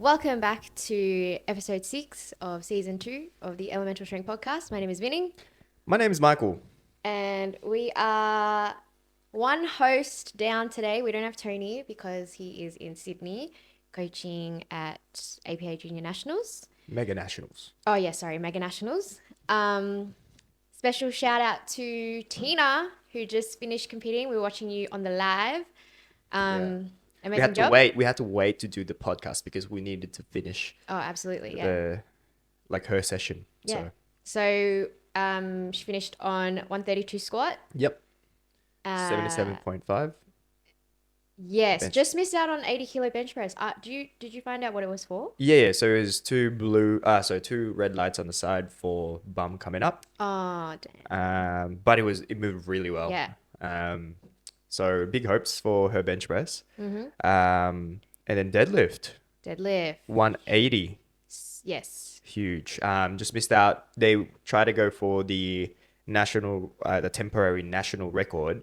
Welcome back to episode 6 of season 2 of the Elemental Strength podcast. My name is Vinny, My name is Michael. and we are one host down today. We don't have Tony because he is in Sydney coaching at APA Junior Nationals. Mega Nationals. Oh, yeah, sorry, Mega Nationals. Special shout out to Tina, who just finished competing. We were watching you on the live. We Amazing had to job. wait. We had to wait to do the podcast because we needed to finish Oh, absolutely. Yeah. her session. Yeah. So she finished on 132 squat. Yep. Uh, 77.5. Yes, bench. just missed out on 80 kilo bench press. Did you find out what it was for? Yeah. So it was two red lights on the side for bum coming up. Oh, damn. But it moved really well. Yeah. So big hopes for her bench press. Mm-hmm. And then deadlift, Deadlift. 180. Yes. Huge. Just missed out. They try to go for the temporary national record.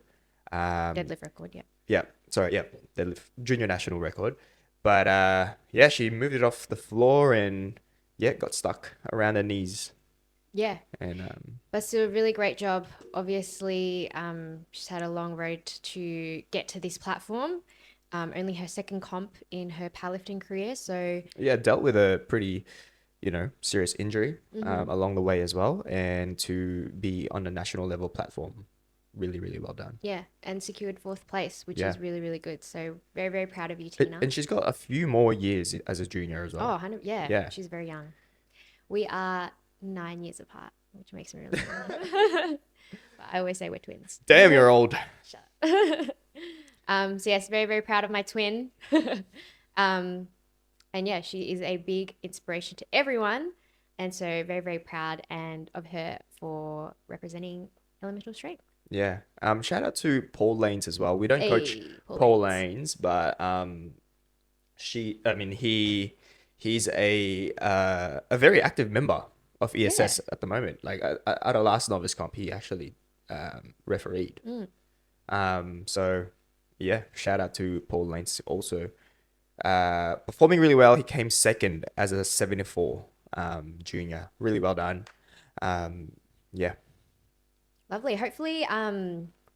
Deadlift record, yeah. Yeah, sorry, yeah, the junior national record. But she moved it off the floor and got stuck around her knees. Yeah. And But still a really great job. Obviously, she's had a long road to get to this platform. Only her second comp in her powerlifting career. So dealt with a pretty, serious injury along the way as well, and to be on a national level platform, really, really well done. yeah, and secured 4th place, which Yeah. is really, really good. So very, very proud of you, Tina. And she's got a few more years as a junior as well. Oh, 100, yeah. Yeah. She's very young. We are 9 years apart, which makes me really proud. But I always say we're twins. Damn, you're old. Shut up. So yes, very, very proud of my twin. And yeah, she is a big inspiration to everyone. And so very, very proud and of her for representing Elemental Strength. Yeah. Shout out to Paul Lanes as well. We don't coach Hey, Paul Paul Lanes. Lanes, but he's a very active member of ESS at the moment. Like at our last novice comp, he actually refereed. So yeah, shout out to Paul Lanes also. Performing really well. He came second as a 74 junior. Really well done. Yeah. Lovely. Hopefully,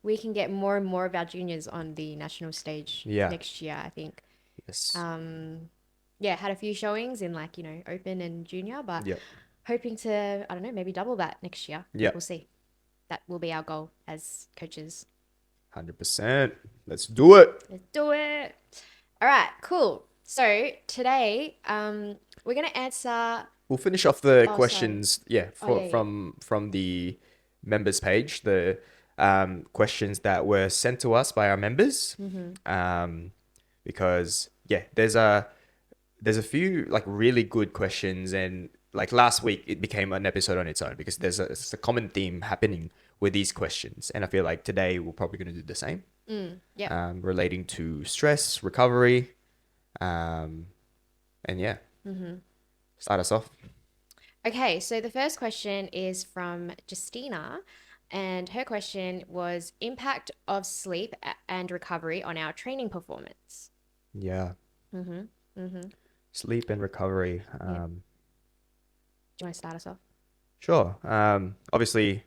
we can get more and more of our juniors on the national stage next year, I think. Yes. Had a few showings in open and junior, but Yep. hoping to, I don't know, maybe double that next year. Yep. We'll see. That will be our goal as coaches. 100%. Let's do it. Let's do it. All right, cool. So today, we're going to answer. We'll finish off the Oh, questions, yeah. from the members page, the questions that were sent to us by our members. Because there's a few like really good questions, and like last week it became an episode on its own because it's a common theme happening with these questions, and I feel like today we're probably going to do the same. Relating to stress, recovery, and start us off. Okay, so the first question is from Justina, and her question was impact of sleep and recovery on our training performance. Yeah. Sleep and recovery. Do you want to start us off? Sure. Obviously,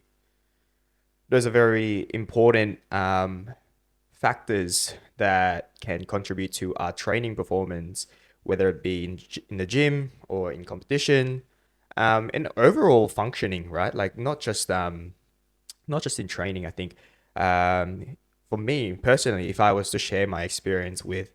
those are very important factors that can contribute to our training performance, whether it be in the gym or in competition, and overall functioning, right? Like not just in training. I think for me personally, if I was to share my experience with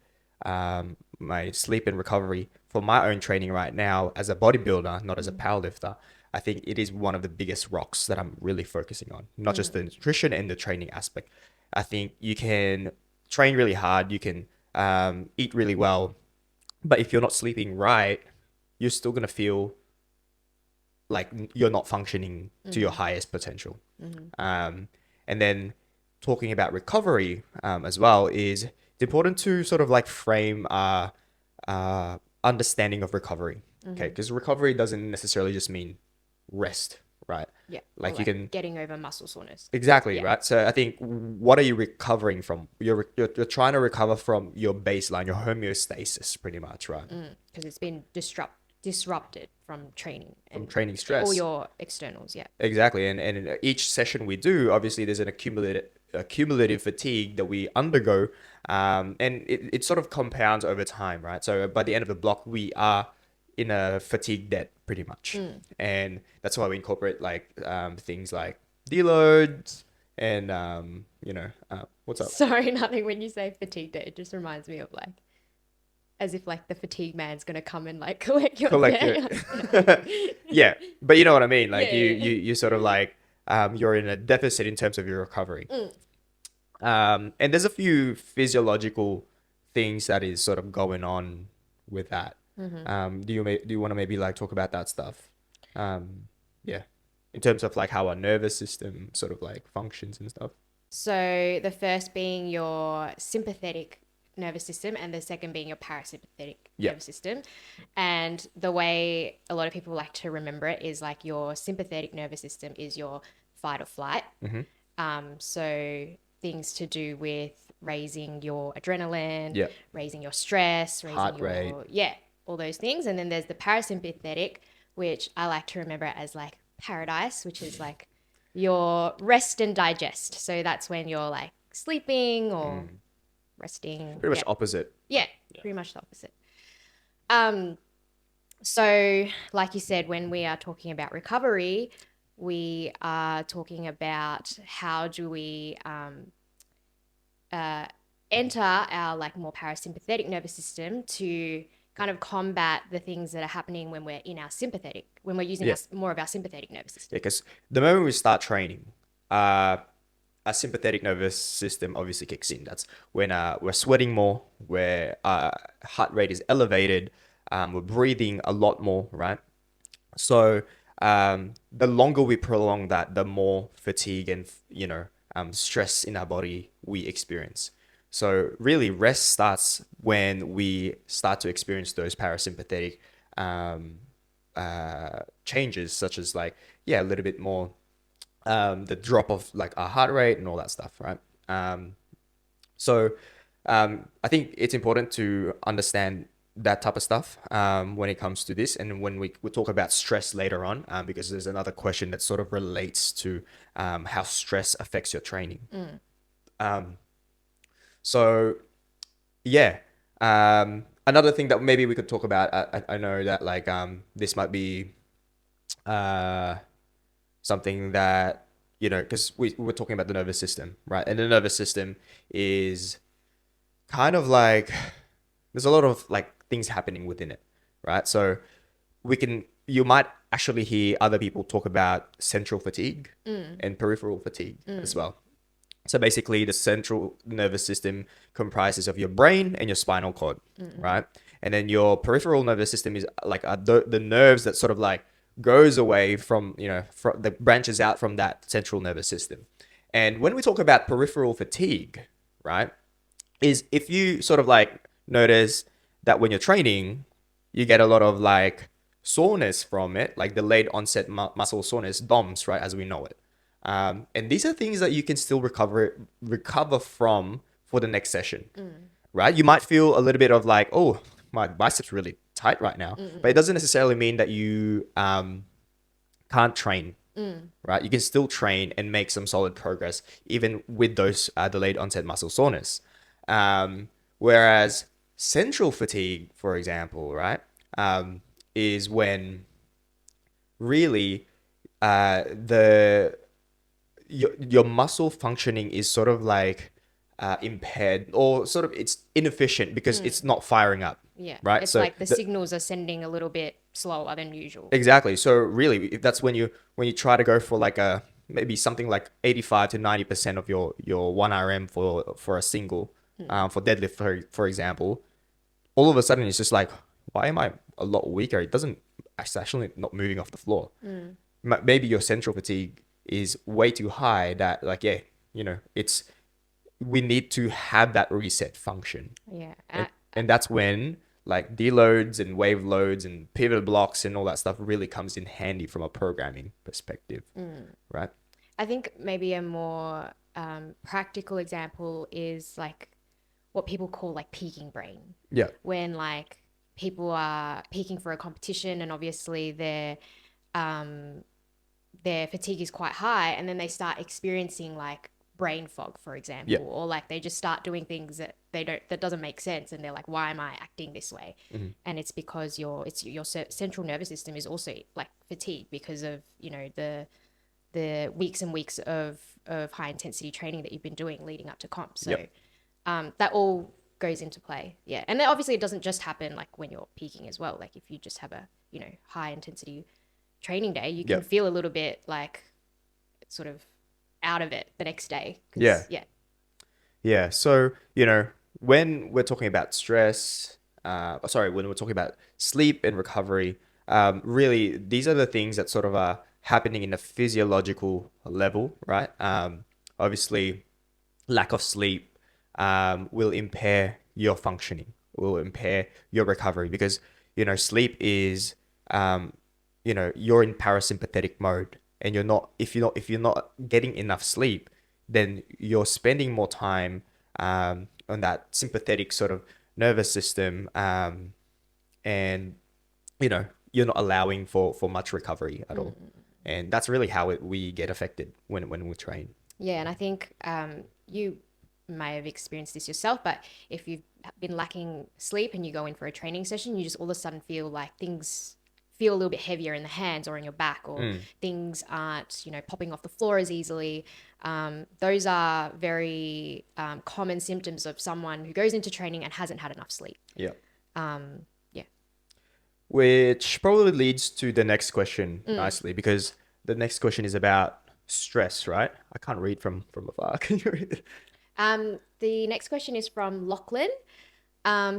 my sleep and recovery for my own training right now as a bodybuilder, not as a powerlifter, I think it is one of the biggest rocks that I'm really focusing on, not just the nutrition and the training aspect. I think you can train really hard, you can eat really well, but if you're not sleeping right, you're still going to feel like you're not functioning to your highest potential. And then talking about recovery as well is it's important to sort of like frame our understanding of recovery. Okay, because recovery doesn't necessarily just mean rest, right? Yeah. Or Like you like can getting over muscle soreness. exactly, Yeah. right? So I think what are you recovering from? You're trying to recover from your baseline, your homeostasis, pretty much, right? Because it's been disrupted from training From and training all stress. your externals. Yeah. Exactly. And in each session we do, obviously there's an accumulative fatigue that we undergo. And it sort of compounds over time, right? So by the end of the block, we are in a fatigue debt pretty much. And that's why we incorporate like things like deloads and what's up? Sorry, nothing. When you say fatigue day, it just reminds me of like as if like the fatigue man's gonna come and like collect your Collect your day. yeah, but you know what I mean. Like Yeah, you yeah, you yeah. you sort of like you're in a deficit in terms of your recovery. Mm. And there's a few physiological things that is sort of going on with that. Mm-hmm. Do you want to maybe like talk about that stuff? Yeah, in terms of like how our nervous system sort of like functions and stuff. So the first being your sympathetic nervous system and the second being your parasympathetic Yeah. nervous system. And the way a lot of people like to remember it is like your sympathetic nervous system is your fight or flight. Mm-hmm. So things to do with raising your adrenaline, Yeah. raising your stress, raising Heart rate. your, yeah, all those things. And then there's the parasympathetic, which I like to remember as like paradise, which is like your rest and digest. So that's when you're like sleeping or resting. Pretty much Yeah. opposite. Yeah, pretty much the opposite. Um, so like you said, when we are talking about recovery, we are talking about how do we enter our like more parasympathetic nervous system to kind of combat the things that are happening when we're in our sympathetic, when we're using Yeah. more of our sympathetic nervous system. Yeah, because the moment we start training, our sympathetic nervous system obviously kicks in. That's when we're sweating more, where our heart rate is elevated, we're breathing a lot more, right? So the longer we prolong that, the more fatigue and stress in our body we experience. So really, rest starts when we start to experience those parasympathetic um, changes, such as like a little bit more the drop of like our heart rate and all that stuff, right? So I think it's important to understand that type of stuff when it comes to this, and when we talk about stress later on, because there's another question that sort of relates to how stress affects your training. So yeah, another thing that maybe we could talk about. I know that like this might be uh, something that because we're talking about the nervous system, right? And the nervous system is kind of like there's a lot of like things happening within it, right? So you might actually hear other people talk about central fatigue and peripheral fatigue as well. So basically, the central nervous system comprises of your brain and your spinal cord, right? And then your peripheral nervous system is like the nerves that sort of like goes away from from the branches out from that central nervous system. And when we talk about peripheral fatigue, right, is if you sort of like notice that when you're training, you get a lot of like soreness from it, like delayed onset muscle soreness, DOMS, right, as we know it. And these are things that you can still recover from for the next session, right? You might feel a little bit of like, oh, my biceps really tight right now, but it doesn't necessarily mean that you can't train, right? You can still train and make some solid progress even with those delayed onset muscle soreness. Whereas central fatigue, for example, right, is when really the your muscle functioning is sort of like impaired, or sort of it's inefficient because it's not firing up. Yeah. Right. It's So like the signals are sending a little bit slower than usual. exactly. So really, if that's when you try to go for like a maybe something like 85 to 90% of your 1 RM for a single for deadlift for example, all of a sudden it's just like, why am I a lot weaker? It's actually not moving off the floor. Maybe your central fatigue is way too high that like, yeah, we need to have that reset function. Yeah. And that's when like deloads and wave loads and pivot blocks and all that stuff really comes in handy from a programming perspective, right? I think maybe a more practical example is like what people call like peaking brain, Yeah. when like people are peaking for a competition and obviously um, their fatigue is quite high, and then they start experiencing like brain fog, for Yeah. example, or like they just start doing things that they don't that doesn't make sense, and they're like, why am I acting this way? And it's because your central nervous system is also like fatigued because of the weeks and weeks of high intensity training that you've been doing leading up to comp. So Yep. that all goes into play. Yeah. And then obviously it doesn't just happen like when you're peaking as well. Like if you just have a, high intensity training day, you can Yep. feel a little bit like sort of out of it the next day. Yeah. Yeah. Yeah. So, when we're talking about stress, when we're talking about sleep and recovery, really, these are the things that sort of are happening in a physiological level, right? Obviously, lack of sleep will impair your functioning, will impair your recovery because, sleep is, you're in parasympathetic mode and if you're not getting enough sleep, then you're spending more time on that sympathetic sort of nervous system, and you're not allowing for much recovery at all, and that's really how we get affected when we train. Yeah. And I think you may have experienced this yourself, but if you've been lacking sleep and you go in for a training session, you just all of a sudden feel like things feel a little bit heavier in the hands or in your back, or things aren't, popping off the floor as easily. Those are very common symptoms of someone who goes into training and hasn't had enough sleep. Yeah. Yeah. Which probably leads to the next question nicely, because the next question is about stress, right? I can't read from afar. Can you read it? The next question is from Lachlan.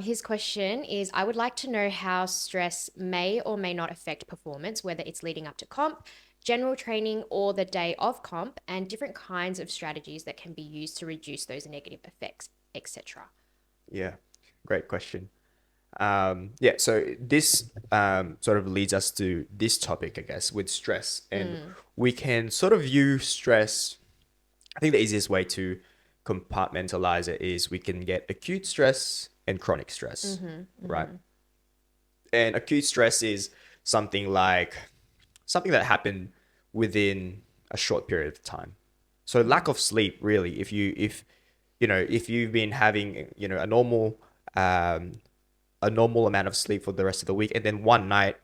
His question is, I would like to know how stress may or may not affect performance, whether it's leading up to comp, general training, or the day of comp, and different kinds of strategies that can be used to reduce those negative effects, etc. Yeah, great question. Yeah, so this sort of leads us to this topic, I guess, with stress. And we can sort of view stress. I think the easiest way to compartmentalize it is we can get acute stress and chronic stress, right? And acute stress is something like something that happened within a short period of time. So lack of sleep, really, if you've been having, um, a normal amount of sleep for the rest of the week, and then one night,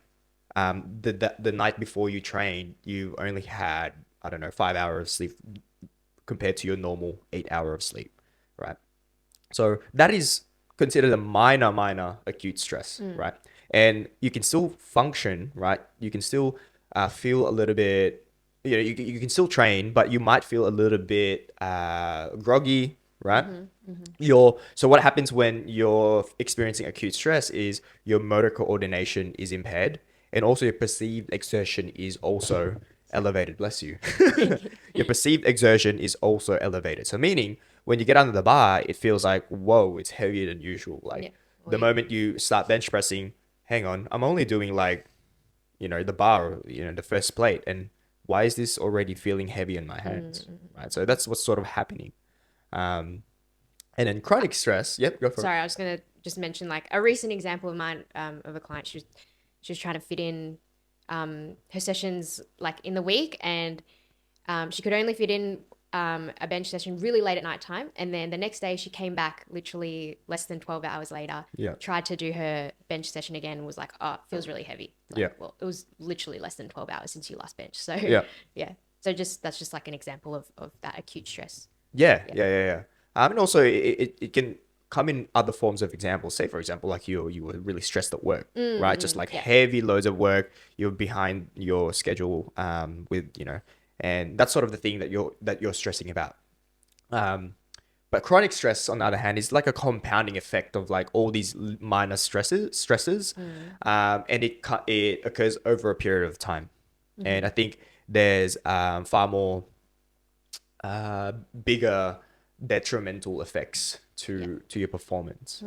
the night before you train, you only had, I don't know, 5 hours of sleep compared to your normal 8 hour of sleep, right? So that is considered a minor acute stress, right? And you can still function, right? You can still feel a little bit, you can still train, but you might feel a little bit groggy, right? So what happens when you're experiencing acute stress is your motor coordination is impaired, and also your perceived exertion is also elevated. Bless you. Your perceived exertion is also elevated. So meaning when you get under the bar, it feels like, whoa, it's heavier than usual. Like Yeah. the moment you start bench pressing, hang on, I'm only doing like, the bar, the first plate, and why is this already feeling heavy in my hands? Right. So that's what's sort of happening. Um, and then chronic stress. Yep, go for it. Sorry, I was gonna just mention like a recent example of mine, of a client. She was trying to fit in her sessions like in the week, and she could only fit in a bench session really late at night time. And then the next day she came back literally less than 12 hours later, Yeah. tried to do her bench session again, and was like, oh, it feels really heavy. Like, Yeah. well, it was literally less than 12 hours since you last bench. So Yeah. yeah. So that's just like an example of that acute stress. Yeah. And also it can come in other forms of examples. Say for example, like you were really stressed at work, right? Just like Yeah. heavy loads of work, you're behind your schedule, with, and that's sort of the thing that you're stressing about. But chronic stress, on the other hand, is like a compounding effect of like all these minor stresses, and it occurs over a period of time. And I think there's far more bigger detrimental effects to your performance.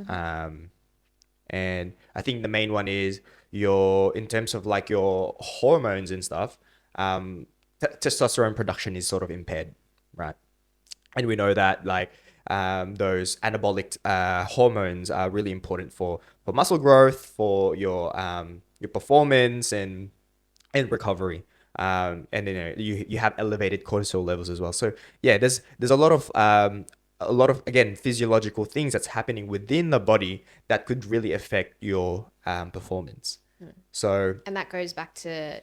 And I think the main one is your, in terms of like your hormones and stuff, testosterone production is sort of impaired, right? And we know that like those anabolic hormones are really important for muscle growth, for your performance and recovery. And then you have elevated cortisol levels as well. So yeah, there's a lot of again physiological things that's happening within the body that could really affect your performance. So And that goes back to,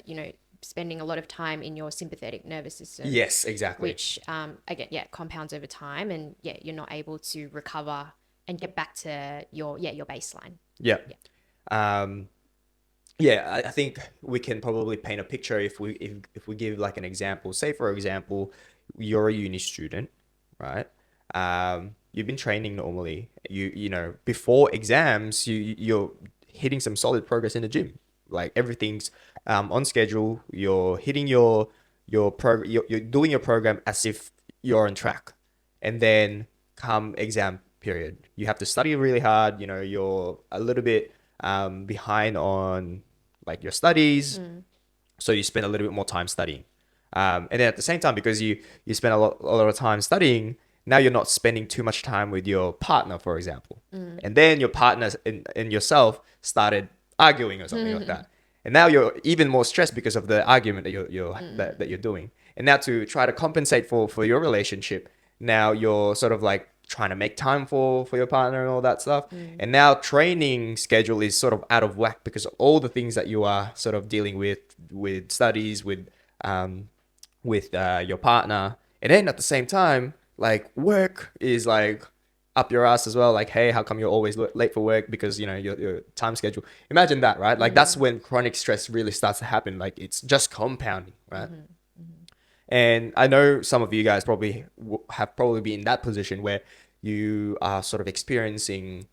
spending a lot of time in your sympathetic nervous system, yes, exactly. which, again, yeah, compounds over time. And yeah, you're not able to recover and get back to your baseline. Yeah. Yeah. Um, yeah, I think we can probably paint a picture if we give like an example. Say for example, you're a uni student, right? You've been training normally. You know before exams, you're hitting some solid progress in the gym. Like everything's on schedule. You're hitting you're doing your program as if you're on track, and then come exam period, you have to study really hard. You know, you're a little bit behind on like your studies, so you spend a little bit more time studying. And then at the same time, because you spend a lot of time studying, now you're not spending too much time with your partner, for example. And then your partner and yourself started arguing or something like that. And now you're even more stressed because of the argument that that you're doing. And now to try to compensate for your relationship, now you're sort of like trying to make time for your partner and all that stuff. And now training schedule is sort of out of whack because of all the things that you are sort of dealing with studies, with your partner. And then at the same time, like work is like up your ass as well. Like, hey, how come you're always late for work? Because, you know, your time schedule. Imagine that, right? Like that's when chronic stress really starts to happen. Like it's just compounding, right? And I know some of you guys probably have probably been in that position where you are sort of experiencing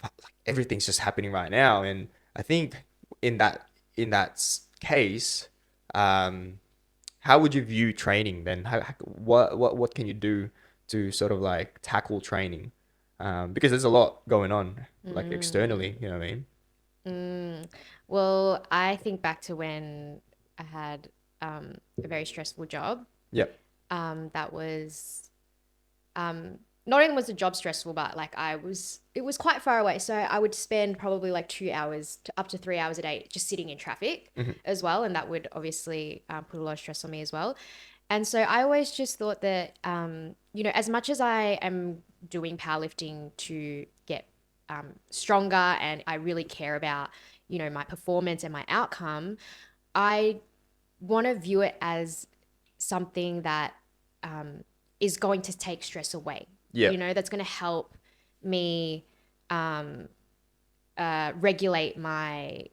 like everything's just happening right now. And I think in that case, how would you view training then? What can you do to sort of like tackle training? Because there's a lot going on like externally, you know what I mean? Well, I think back to when I had a very stressful job. Yep. That was not only was the job stressful, but like it was quite far away. So I would spend probably like 2 hours to up to 3 hours a day just sitting in traffic as well. And that would obviously put a lot of stress on me as well. And so I always just thought that, as much as I am doing powerlifting to get stronger and I really care about, my performance and my outcome, I want to view it as something that is going to take stress away. Yeah. That's going to help me regulate my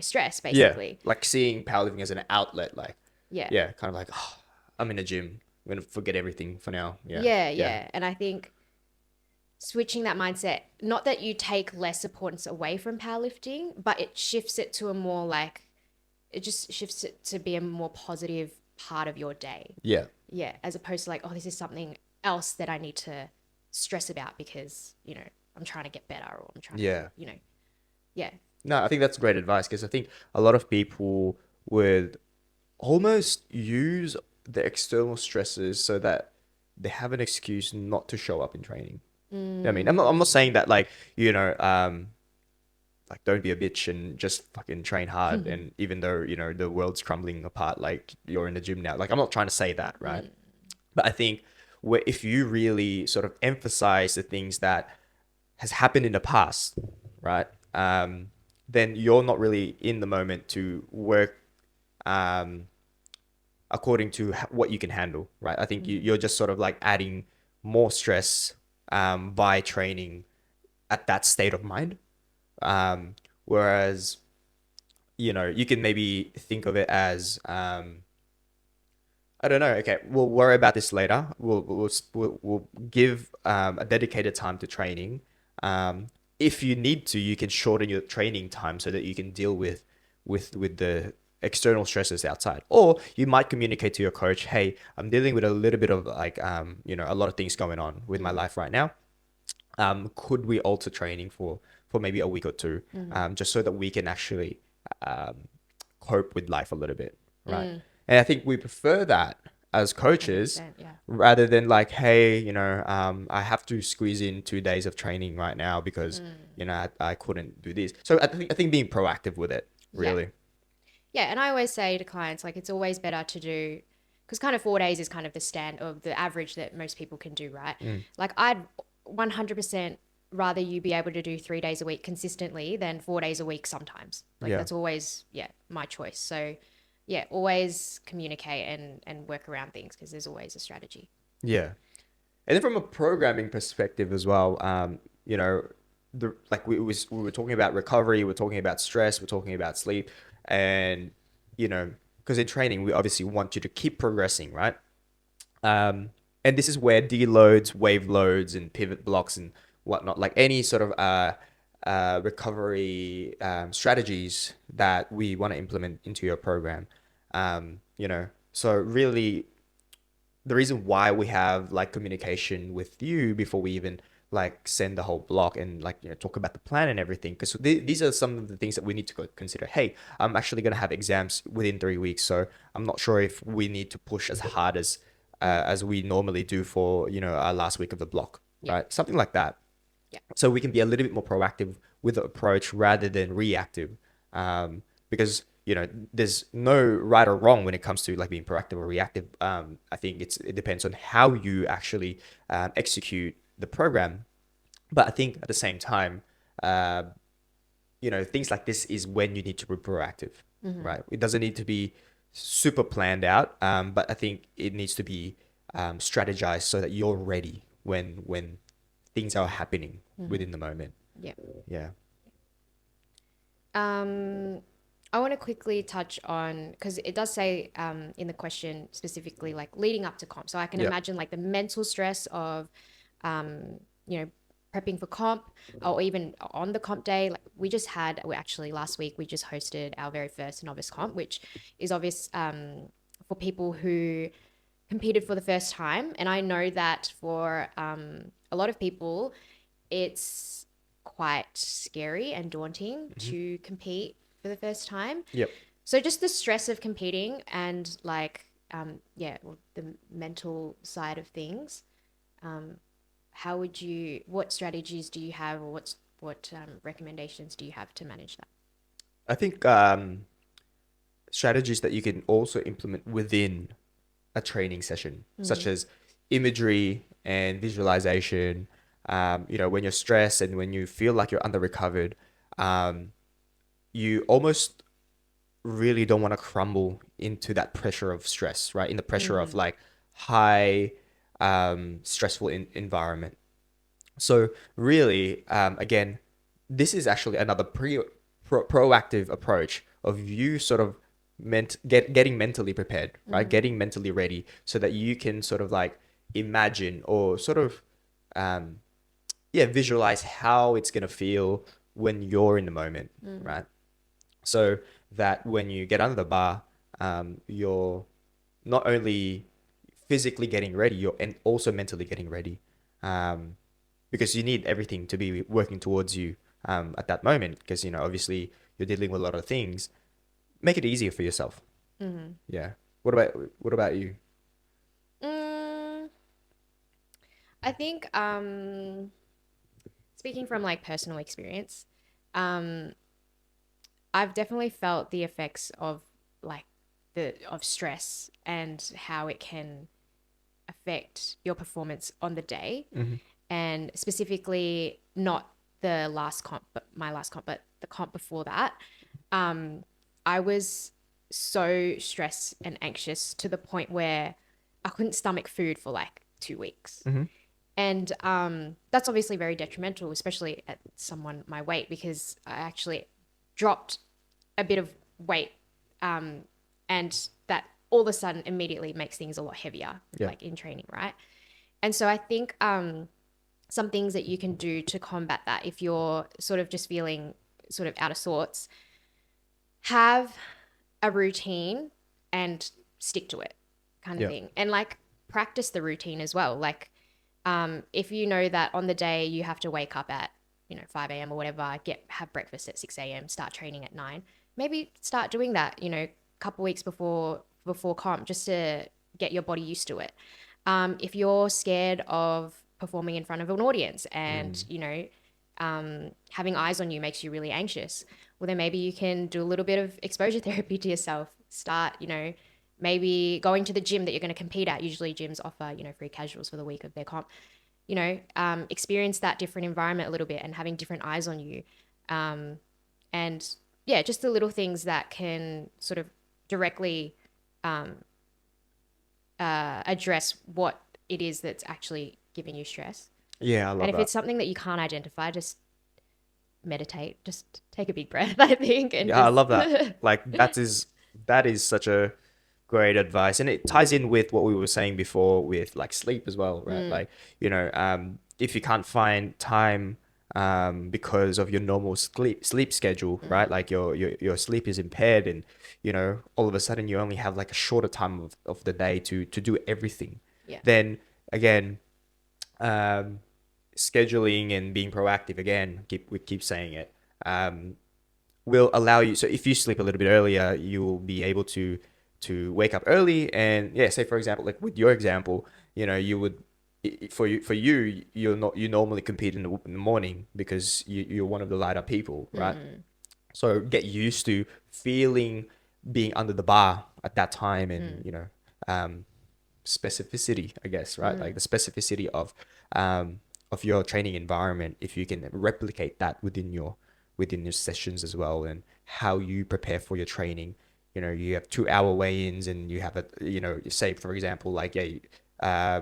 stress, Yeah. basically. Like seeing powerlifting as an outlet, like, Yeah. yeah, kind of like, oh, I'm in a gym. I'm going to forget everything for now. Yeah. Yeah. And I think switching that mindset, not that you take less importance away from powerlifting, but it shifts it to it just shifts it to be a more positive part of your day. Yeah. Yeah. As opposed to like, oh, this is something else that I need to stress about because, I'm trying to get better or I'm trying Yeah. to, yeah. No, I think that's great advice because I think a lot of people would almost use the external stresses so that they have an excuse not to show up in training. You know what I mean, I'm not saying that like, like don't be a bitch and just fucking train hard. And even though, the world's crumbling apart, like you're in the gym now, like I'm not trying to say that, right? But I think if you really sort of emphasize the things that has happened in the past, right? Then you're not really in the moment to work according to what you can handle, right? I think you're just sort of like adding more stress by training at that state of mind. Whereas, you can maybe think of it as, I don't know. Okay, we'll worry about this later. We'll give a dedicated time to training. If you need to, you can shorten your training time so that you can deal with the external stresses outside. Or you might communicate to your coach, "Hey, I'm dealing with a little bit of like a lot of things going on with my life right now. Could we alter training for maybe a week or two, just so that we can actually um, cope with life a little bit, right? And I think we prefer that as coaches 100%, yeah. rather than like, hey, I have to squeeze in 2 days of training right now because I couldn't do this. So I think being proactive with it, Yeah. really. Yeah, and I always say to clients, like, it's always better to do, because kind of 4 days is kind of the stand of the average that most people can do, right? Like, I'd 100% rather you be able to do 3 days a week consistently than 4 days a week sometimes. Like, Yeah. that's always, yeah, my choice. So, yeah, always communicate and work around things because there's always a strategy. Yeah. And then from a programming perspective as well, you know, like we were talking about recovery, we're talking about stress, we're talking about sleep, and because in training we obviously want you to keep progressing, right? And this is where deloads, wave loads, and pivot blocks and whatnot, like any sort of recovery strategies that we want to implement into your program. So really the reason why we have like communication with you before we even like send the whole block and like talk about the plan and everything, because these are some of the things that we need to consider. Hey, I'm actually going to have exams within 3 weeks, so I'm not sure if we need to push as hard as we normally do for our last week of the block, Yeah. right? Something like that, Yeah. so we can be a little bit more proactive with the approach rather than reactive, because there's no right or wrong when it comes to like being proactive or reactive. I think it depends on how you actually execute the program, but I think at the same time, uh, things like this is when you need to be proactive, right? It doesn't need to be super planned out, but I think it needs to be strategized so that you're ready when things are happening within the moment. Yeah. Yeah. I want to quickly touch on, because it does say in the question specifically like leading up to comp. So I can Yeah. imagine like the mental stress of, you know, prepping for comp or even on the comp day. Like we actually last week we just hosted our very first novice comp, which is obvious for people who competed for the first time. And I know that for a lot of people, it's quite scary and daunting to compete for the first time. Yep. So just the stress of competing and like, well, the mental side of things. What strategies do you have, or what recommendations do you have to manage that? I think strategies that you can also implement within a training session, such as imagery and visualization. When you're stressed and when you feel like you're under recovered, you almost really don't want to crumble into that pressure of stress, right? In the pressure of like high stressful environment. So really, again, this is actually another proactive approach of you sort of getting mentally prepared, right? Getting mentally ready so that you can sort of like imagine or sort of um, visualize how it's gonna feel when you're in the moment, right? So that when you get under the bar, you're not only physically getting ready, you're and also mentally getting ready, because you need everything to be working towards you at that moment. Because obviously you're dealing with a lot of things. Make it easier for yourself. Yeah. What about you? Mm, I think speaking from like personal experience, um, I've definitely felt the effects of like the of stress and how it can affect your performance on the day, and specifically not the last comp, but my last comp, but the comp before that. I was so stressed and anxious to the point where I couldn't stomach food for like 2 weeks. And that's obviously very detrimental, especially at someone my weight, because I actually dropped a bit of weight, and that all of a sudden immediately makes things a lot heavier, Yeah. like in training, right? And so I think some things that you can do to combat that if you're sort of just feeling sort of out of sorts, have a routine and stick to it, kind of Yeah. thing. And like practice the routine as well. Like if you know that on the day you have to wake up at 5 a.m. or whatever, have breakfast at 6 a.m., start training at 9. Maybe start doing that, a couple weeks before comp, just to get your body used to it. If you're scared of performing in front of an audience and, having eyes on you makes you really anxious, well, then maybe you can do a little bit of exposure therapy to yourself. Start, maybe going to the gym that you're going to compete at. Usually gyms offer, free casuals for the week of their comp. Experience that different environment a little bit and having different eyes on you. And yeah, just the little things that can sort of directly address what it is that's actually giving you stress. Yeah, I And love if that. it's something that you can't identify, just meditate, just take a big breath, I think, and Yeah, I just love that. Like that is such a great advice, and it ties in with what we were saying before with like sleep as well, right? Like, if you can't find time because of your normal sleep schedule, right? Like your sleep is impaired, and all of a sudden you only have like a shorter time of the day to do everything. yeah. Then again, um, scheduling and being proactive again, we keep saying it. Will allow you, so if you sleep a little bit earlier, you will be able to wake up early. And yeah, say for example, like with your example, you would, for you you normally compete in the morning because you're one of the lighter people, right? So get used to feeling being under the bar at that time, and um specificity, I guess, right? Like the specificity of your training environment, if you can replicate that within your sessions as well, and how you prepare for your training. You have 2 hour weigh-ins, and you have say for example, like, yeah,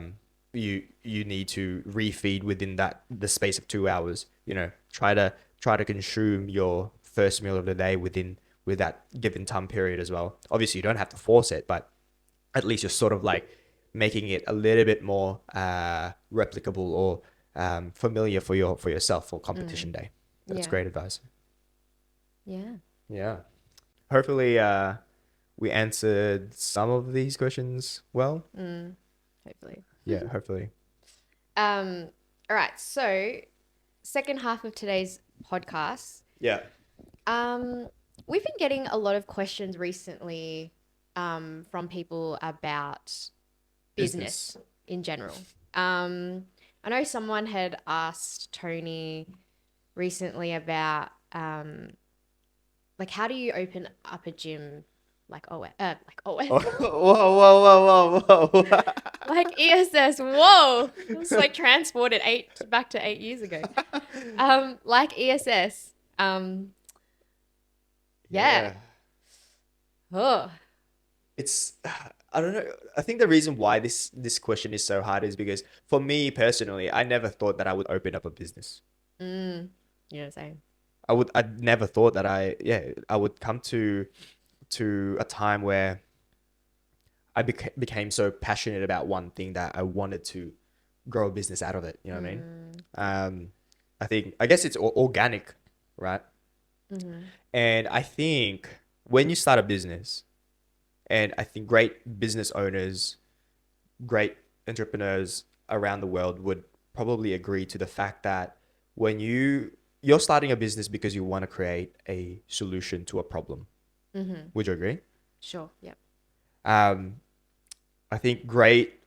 you need to refeed within the space of 2 hours. Try to consume your first meal of the day with that given time period as well. Obviously, you don't have to force it, but at least you're sort of like making it a little bit more replicable or familiar for yourself for competition day. That's Yeah. great advice. Yeah. Yeah. Hopefully, we answered some of these questions well. Hopefully. Yeah, hopefully. All right. So, second half of today's podcast. Yeah. We've been getting a lot of questions recently from people about business in general. I know someone had asked Tony recently about like, how do you open up a gym like OS, Oh, whoa, whoa, whoa, whoa, whoa. like ESS? Whoa, it was like transported back to 8 years ago. Like ESS. Yeah. Yeah. Oh. It's I don't know. I think the reason why this question is so hard is because for me personally, I never thought that I would open up a business. You know what I'm saying? I never thought that I would come to a time where I became so passionate about one thing that I wanted to grow a business out of it. You know what I mean? I guess it's organic, right? And I think when you start a business, and I think great business owners, great entrepreneurs around the world would probably agree to the fact that when you're starting a business because you want to create a solution to a problem. Would you agree? Sure. Yep. Um, I think great,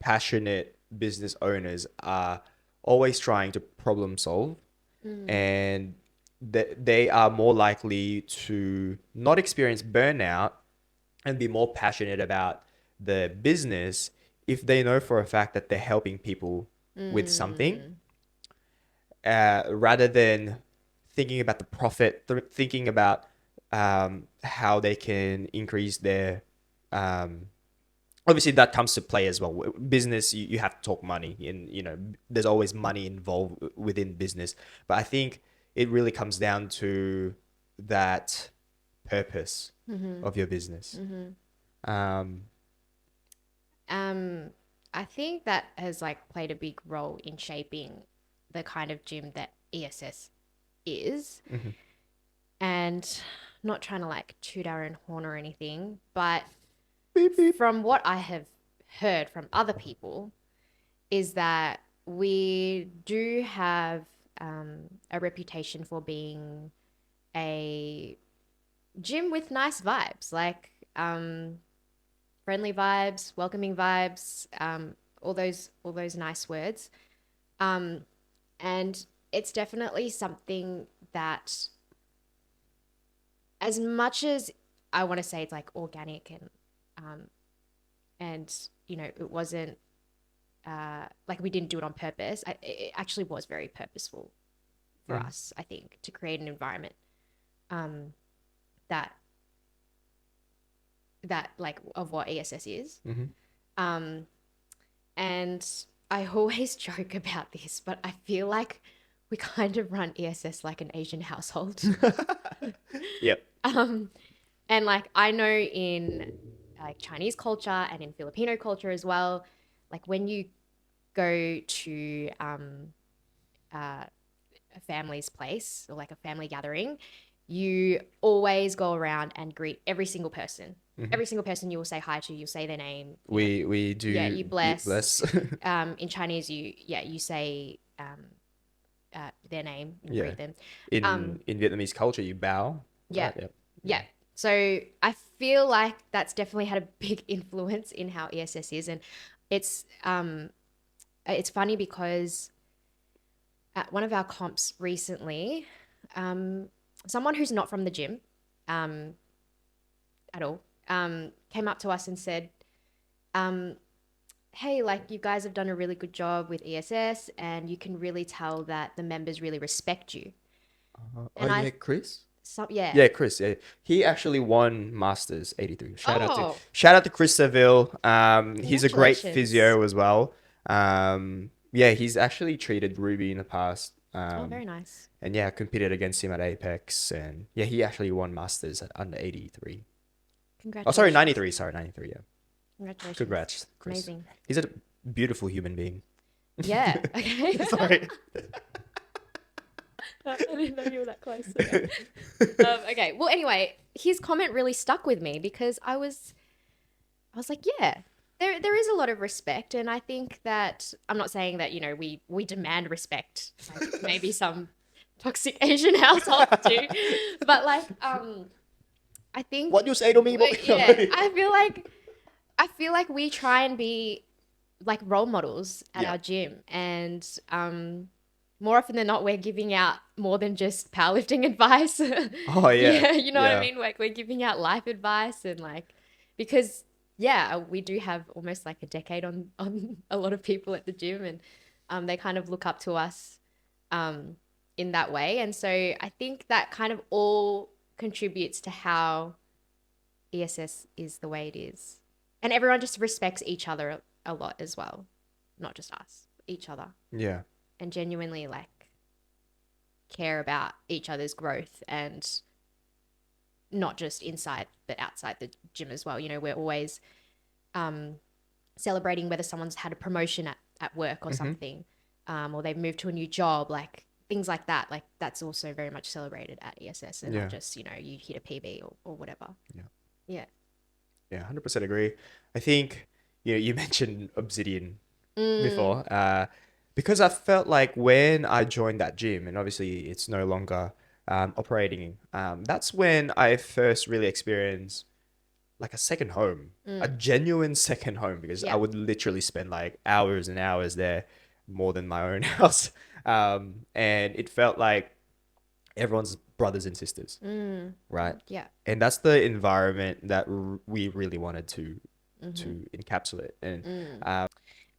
passionate business owners are always trying to problem solve, and they are more likely to not experience burnout and be more passionate about the business if they know for a fact that they're helping people with something, rather than thinking about the profit, thinking about how they can increase their obviously that comes to play as well. Business, you have to talk money, and there's always money involved within business. But I think it really comes down to that purpose of your business. Um, I think that has like played a big role in shaping the kind of gym that ESS is. And not trying to like toot our own horn or anything, but beep, beep. from what I have heard from other people is that we do have a reputation for being a gym with nice vibes, like friendly vibes, welcoming vibes, all those nice words. Um, and it's definitely something that, as much as I want to say it's like organic um, and it wasn't like we didn't do it on purpose. It actually was very purposeful for us, I think, to create an environment um, that like of what ESS is. Mm-hmm. Um, and I always joke about this, but I feel like we kind of run ESS like an Asian household. Yep. And like I know in like Chinese culture and in Filipino culture as well, like when you go to a family's place or like a family gathering, you always go around and greet every single person. Mm-hmm. Every single person you will say hi to, you'll say their name. We do. Yeah, you bless. Bless. In Chinese, you say their name and Yeah. greet them. In Vietnamese culture, you bow. Yeah, Right? Yep. yeah. So I feel like that's definitely had a big influence in how ESS is, and it's funny because at one of our comps recently, someone who's not from the gym um, at all came up to us and said, hey, like you guys have done a really good job with ESS and you can really tell that the members really respect you. Oh And yeah, Chris. Yeah. Yeah, Chris. Yeah, he actually won Masters 83. Oh, Shout out to Chris Seville. He's a great congratulations. physio as well. Yeah, he's actually treated Ruby in the past. Oh, very nice. And yeah, competed against him at Apex, and yeah, he actually won Masters at under 83. Oh, sorry, Congratulations. 93. Sorry, 93. Yeah, Congratulations. congrats, Chris. Amazing. He's a beautiful human being. Yeah. Okay. Sorry. I didn't know you were that close. Okay. Well, anyway, his comment really stuck with me because I was like, yeah, there is a lot of respect, and I think that I'm not saying that we demand respect, like maybe some toxic Asian households do, but like I think What you say to me? yeah, I feel like we try and be like role models at Yeah. our gym, and more often than not, we're giving out more than just powerlifting advice. Oh yeah. Yeah, you know what I Yeah. mean? Like we're giving out life advice and like because yeah, we do have almost like a decade on a lot of people at the gym, and they kind of look up to us in that way. And so I think that kind of all contributes to how ESS is the way it is. And everyone just respects each other a lot as well. Not just us, each other. Yeah. And genuinely like care about each other's growth, and not just inside but outside the gym as well. We're always celebrating whether someone's had a promotion at work or something, or they've moved to a new job, like things like that. Like that's also very much celebrated at ESS, and Yeah. not just you hit a PB or whatever. Yeah. Yeah. Yeah. 100% agree. I think you mentioned Obsidian Mm. before, because I felt like when I joined that gym, and obviously it's no longer operating, that's when I first really experienced like a second home, a genuine second home, because I Yeah. would literally spend like hours and hours there, more than my own house. And it felt like everyone's brothers and sisters, right? Yeah. And that's the environment that we really wanted to encapsulate. And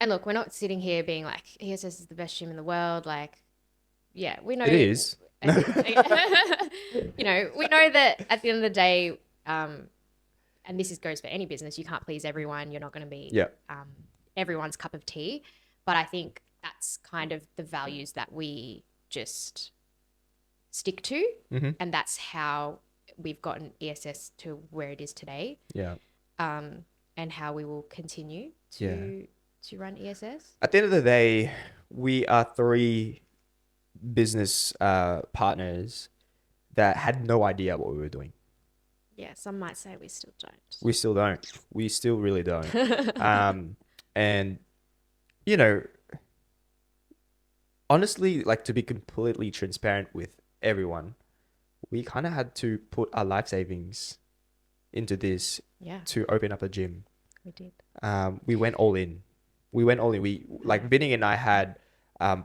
And look, we're not sitting here being like, ESS is the best gym in the world. Like, yeah, we know it is. we know that at the end of the day, and this goes for any business, you can't please everyone. You're not going to be Yeah. everyone's cup of tea. But I think that's kind of the values that we just stick to. And that's how we've gotten ESS to where it is today. Yeah. And how we will continue to run ESS. At the end of the day, we are three business partners that had no idea what we were doing. Yeah, some might say we still don't. We still don't. We still really don't. And honestly, like to be completely transparent with everyone, we kind of had to put our life savings into this Yeah, to open up a gym. we did. We went all in. We went all in. We like Mm. Vinny and I had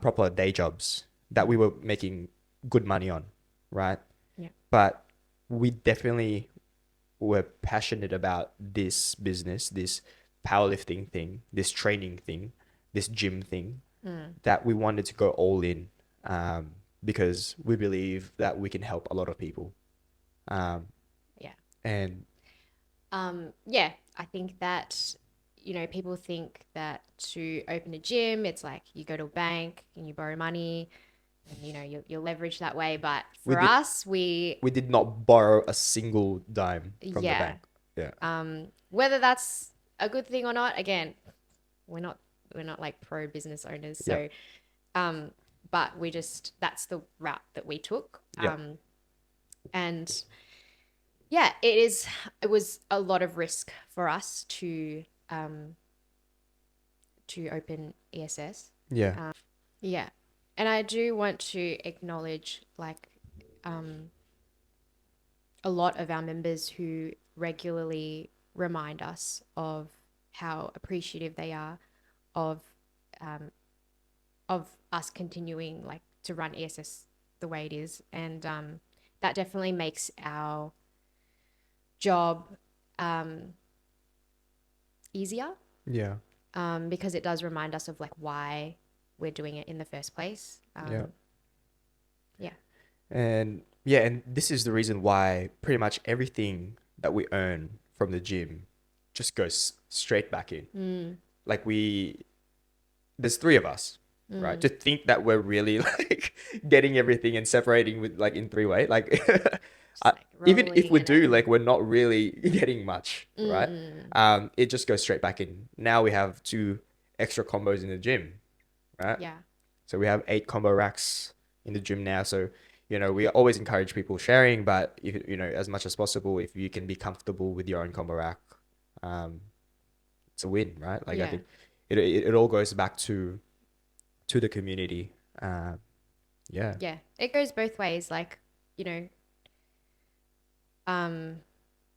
proper day jobs that we were making good money on, right? Yeah. But we definitely were passionate about this business, this powerlifting thing, this training thing, this gym thing, Mm. that we wanted to go all in, because we believe that we can help a lot of people. Um, Yeah. and Yeah, I think that, people think that to open a gym, it's like you go to a bank and you borrow money and, you'll leverage that way. But we for did us, we did not borrow a single dime from the yeah, bank. Yeah. whether that's a good thing or not, again, we're not, like pro business owners. Yep. So, um, but that's the route that we took. Yep. And yeah, it was a lot of risk for us to open ESS. Yeah. Yeah. And I do want to acknowledge like um, a lot of our members who regularly remind us of how appreciative they are of um, of us continuing like to run ESS the way it is, and that definitely makes our job um, easier, Yeah. because it does remind us of like why we're doing it in the first place. Yeah. Yeah. And yeah, and this is the reason why pretty much everything that we earn from the gym just goes straight back in. Like there's three of us, right? To think that we're really like getting everything and separating with like in three-way, like Just like even if rolling we it do, like in. we're not really getting much, right? It just goes straight back in. Now we have two extra combos in the gym, right? Yeah. So we have 8 combo racks in the gym now. So, we always encourage people sharing, but if, as much as possible, if you can be comfortable with your own combo rack, um, it's a win, right? Like I Yeah. think it all goes back to the community. Yeah. Yeah. It goes both ways. Like, you know, um,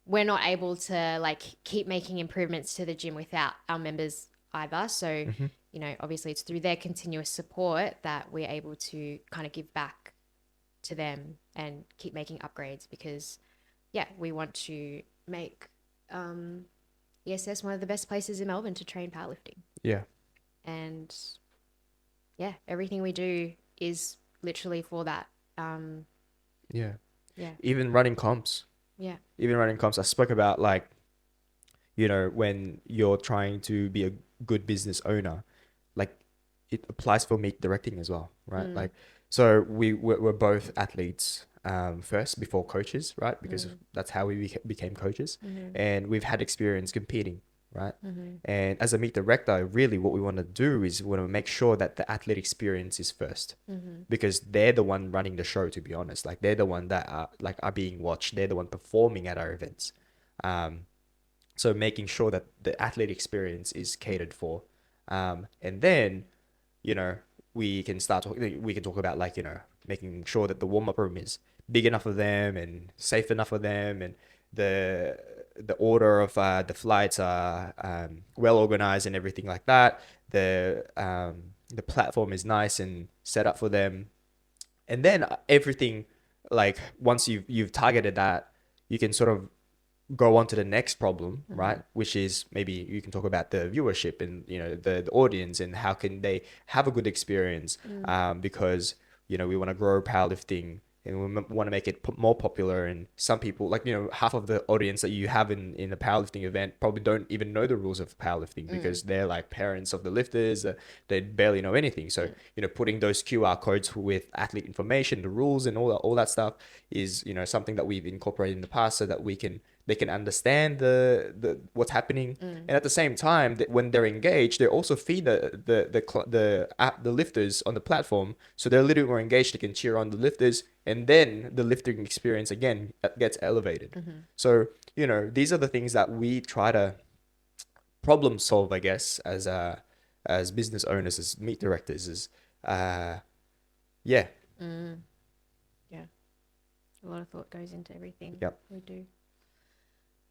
we're not able to like keep making improvements to the gym without our members either. So, Hmm. obviously it's through their continuous support that we're able to kind of give back to them and keep making upgrades because, yeah, we want to make ESS one of the best places in Melbourne to train powerlifting. Yeah. And yeah, everything we do is literally for that. Yeah. Yeah. Even running comps, Yeah. I spoke about like, when you're trying to be a good business owner, like it applies for meet directing as well, right? Like, so we're both athletes first before coaches, right? Because that's how we became coaches, and we've had experience competing, right? And as a meet director, really what we want to do is we want to make sure that the athlete experience is first, because they're the one running the show. To be honest, like they're the one that are being watched. They're the one performing at our events. Um, so making sure that the athlete experience is catered for, and then you know we can talk about like making sure that the warm up room is big enough for them and safe enough for them, and the the order of the flights are well organized and everything like that. The platform is nice and set up for them, and then everything, like once you've targeted that, you can sort of go on to the next problem, right? Which is maybe you can talk about the viewership and the audience and how can they have a good experience, because we want to grow powerlifting and we want to make it more popular. And some people, like half of the audience that you have in a powerlifting event probably don't even know the rules of powerlifting because they're like parents of the lifters. They barely know anything. So putting those QR codes with athlete information, the rules, and all that stuff is something that we've incorporated in the past so that they can understand the what's happening, and at the same time that when they're engaged, they also feed the lifters on the platform, so they're a little more engaged. They can cheer on the lifters, and then the lifting experience again gets elevated. So these are the things that we try to problem solve, I guess, as business owners, as meet directors, is Yeah. Mm, yeah. A lot of thought goes into everything Yep. we do.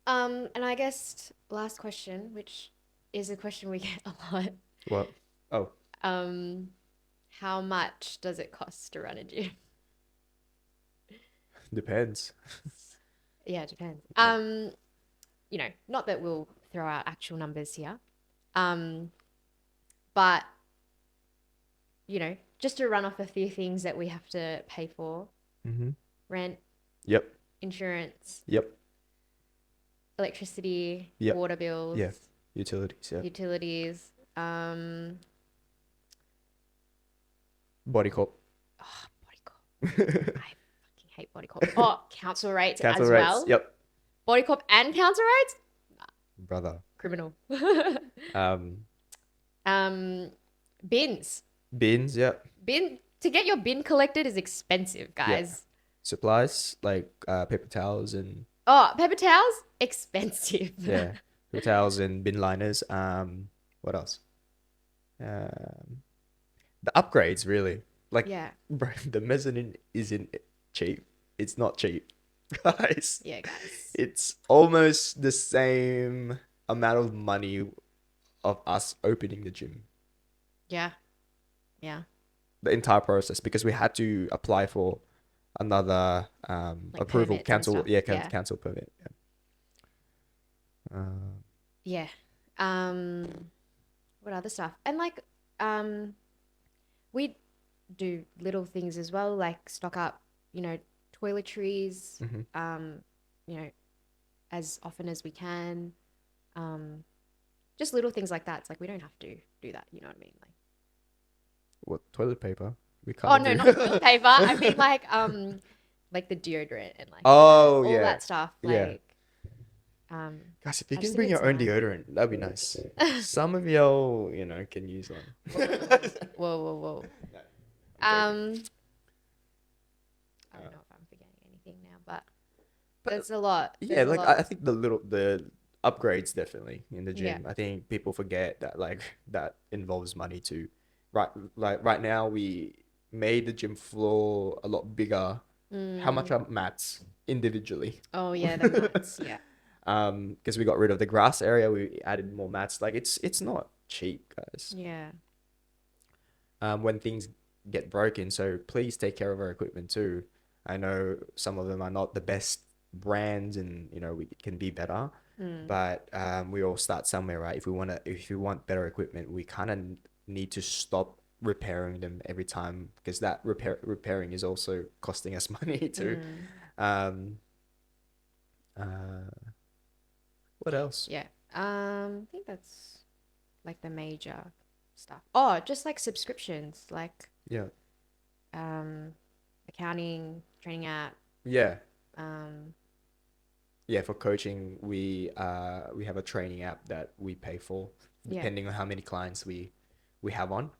And I guess last question, which is a question we get a lot. What? Oh, Um, how much does it cost to run a gym? depends. Yeah, it depends. Yeah. Not that we'll throw out actual numbers here. Um, but just to run off a few things that we have to pay for: Mm-hmm. rent, Yep. insurance, Yep. electricity, Yep. water bills, Yeah. Utilities. Yeah. utilities, Body corp. body corp. I fucking hate body corp. Oh, council rates Cancel as rates. well. Yep. Body corp and council rates? Brother. Criminal. Um, um, bins. bins. Yep. Bin to get your bin collected is expensive, Yeah. guys. Supplies like paper towels and Oh, paper towels, expensive. yeah, paper towels and bin liners. What else? Um, the upgrades really. Like, Yeah. bro, the mezzanine isn't cheap. It's not cheap, guys. Yeah, guys. It's almost the same amount of money of us opening the gym. Yeah. Yeah. The entire process because we had to apply for another Like approval, permits and cancel, stuff. yeah, Yeah. cancel permit. Yeah. Yeah. Um, what other stuff? And we do little things as well, like stock up, toiletries, Mhm. you know, as often as we can. Um, just little things like that. It's like we don't have to do that. You know what I mean? What toilet paper? We Oh can't no, do. not toilet paper. I mean like the deodorant and Oh all yeah, that stuff. yeah. Um, Guys, if you I can just think bring it's your own nice. deodorant, that'd be nice. Some of y'all, can use one. Whoa, whoa, whoa. No, I'm joking. Um, I don't know if I'm forgetting anything now, but But there's a lot. yeah, There's a like I lot. think the upgrades definitely in the Yeah. gym. I think people forget that like that involves money too. Right, like right now we made the gym floor a lot bigger. How much Mm. are mats individually? Oh yeah, the mats. Yeah. Because we got rid of the grass area, we added more mats. Like it's not cheap, guys. Yeah. When things get broken, so please take care of our equipment too. I know some of them are not the best brands, and we can be better, Mm. but we all start somewhere, right? If we want better equipment, we kind of need to stop repairing them every time because that repairing is also costing us money too. Mm. Um, uh, what else? Yeah. I think that's like the major stuff. Oh, just like subscriptions, like Yeah, um, accounting, training app. yeah, Um, yeah. For coaching, we have a training app that we pay for yeah. depending on how many clients we have on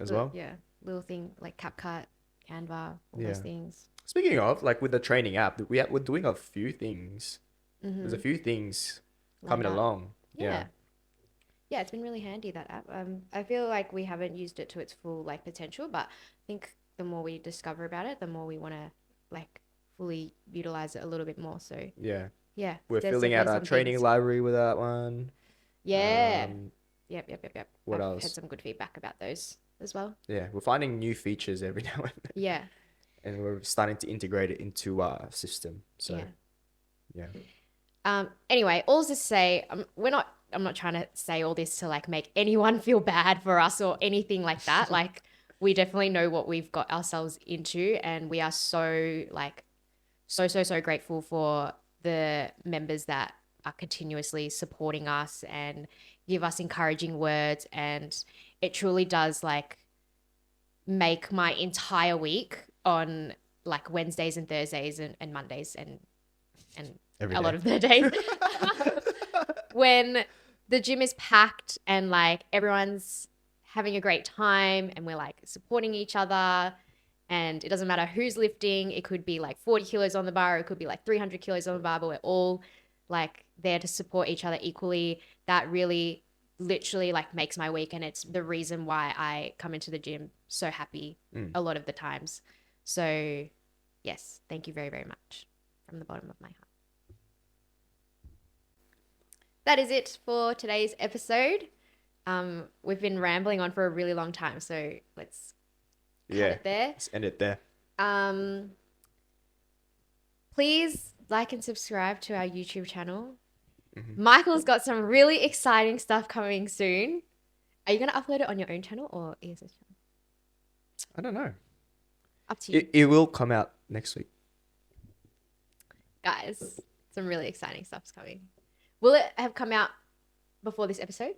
as well. Yeah. Little thing like CapCut, Canva, all those Yeah. things. Speaking of, like with the training app, we're doing a few things. There's a Mm-hmm. few things Lined coming up. along. Yeah. Yeah. Yeah, it's been really handy, that app. I feel like we haven't used it to its full like potential, but I think the more we discover about it, the more we want to like fully utilize it a little bit more. So Yeah. yeah, We're there's filling out definitely our some training things. library with that one. Yeah. Um, Yep. what I've had else? some good feedback about those as well. Yeah, we're finding new features every now and then, Yeah. and we're starting to integrate it into our system. So, Yeah. yeah. Anyway, all this to say, I'm not trying to say all this to like make anyone feel bad for us or anything like that. Like we definitely know what we've got ourselves into, and we are so like so grateful for the members that are continuously supporting us and give us encouraging words, and it truly does like make my entire week on like Wednesdays and Thursdays and Mondays and Every a lot day. of the days when the gym is packed and like everyone's having a great time and we're like supporting each other, and it doesn't matter who's lifting. It could be like 40 kilos on the bar, it could be like 300 kilos on the bar, but we're all like there to support each other equally. That really literally like makes my week, and it's the reason why I come into the gym so happy a lot of the times. So yes, thank you very, very much from the bottom of my heart. That is it for today's episode. We've been rambling on for a really long time, so let's cut it there. Let's end it there. Please like and subscribe to our YouTube channel. Michael's got some really exciting stuff coming soon. Are you going to upload it on your own channel or ESS channel? I don't know. Up to you. It will come out next week. Guys, some really exciting stuff's coming. Will it have come out before this episode?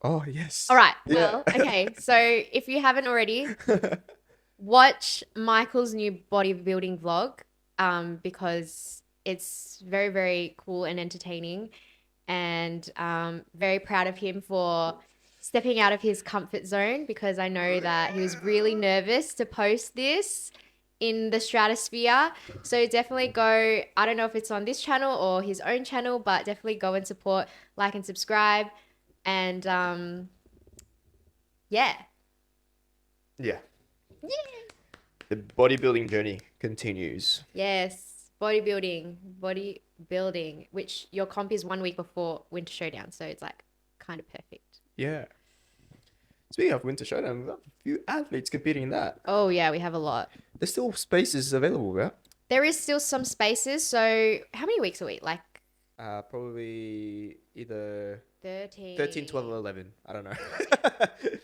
Oh, yes. All right. Yeah. Well, okay. So if you haven't already, watch Michael's new bodybuilding vlog because it's very, very cool and entertaining, and very proud of him for stepping out of his comfort zone, because I know that he was really nervous to post this in the stratosphere. So definitely go, I don't know if it's on this channel or his own channel, but definitely go and support, like and subscribe. And yeah. Yeah. The bodybuilding journey continues. Yes. Bodybuilding, which your comp is 1 week before Winter Showdown. So it's like kind of perfect. Yeah. Speaking of Winter Showdown, we've got a few athletes competing in that. Oh, yeah, we have a lot. There's still spaces available, yeah? There is still some spaces. So how many weeks a week? Like Probably either 13. 13, 12, or 11. I don't know.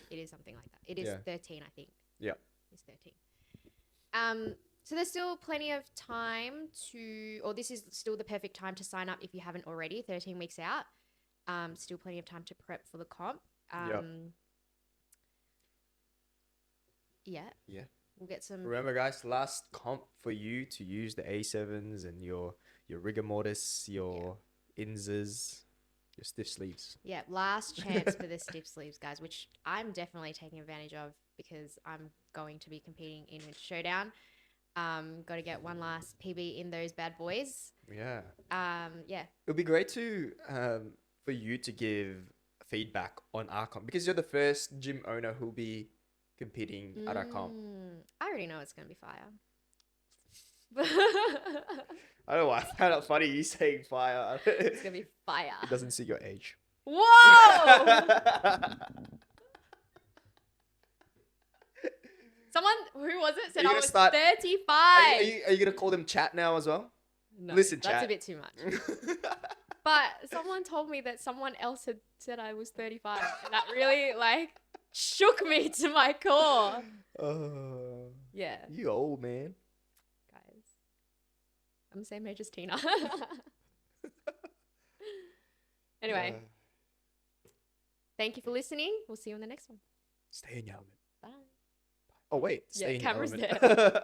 It is something like that. It is Yeah. 13, I think. Yeah. It's 13. So there's still plenty of time or this is still the perfect time to sign up if you haven't already, 13 weeks out. Still plenty of time to prep for the comp. Yep. Yeah. Yeah. We'll get some. Remember, guys, last comp for you to use the A7s and your rigor mortis, your inzas, your stiff sleeves. Yeah, last chance for the stiff sleeves, guys, which I'm definitely taking advantage of because I'm going to be competing in Winter Showdown. Got to get one last PB in those bad boys. Yeah. Yeah. It would be great to for you to give feedback on our comp, because you're the first gym owner who'll be competing at our comp. I already know it's going to be fire. I don't know why I found it funny you saying fire. It's going to be fire. It doesn't suit your age. Whoa! Someone, who was it, said I was 35. Are you going to call them chat now as well? No, Listen, that's chat. a bit too much. But someone told me that someone else had said I was 35. And that really, shook me to my core. Yeah. You old, man. Guys, I'm the same age as Tina. Anyway, thank you for listening. We'll see you in the next one. Stay in your element. Bye. Oh, wait. Stay in your camera's element. there.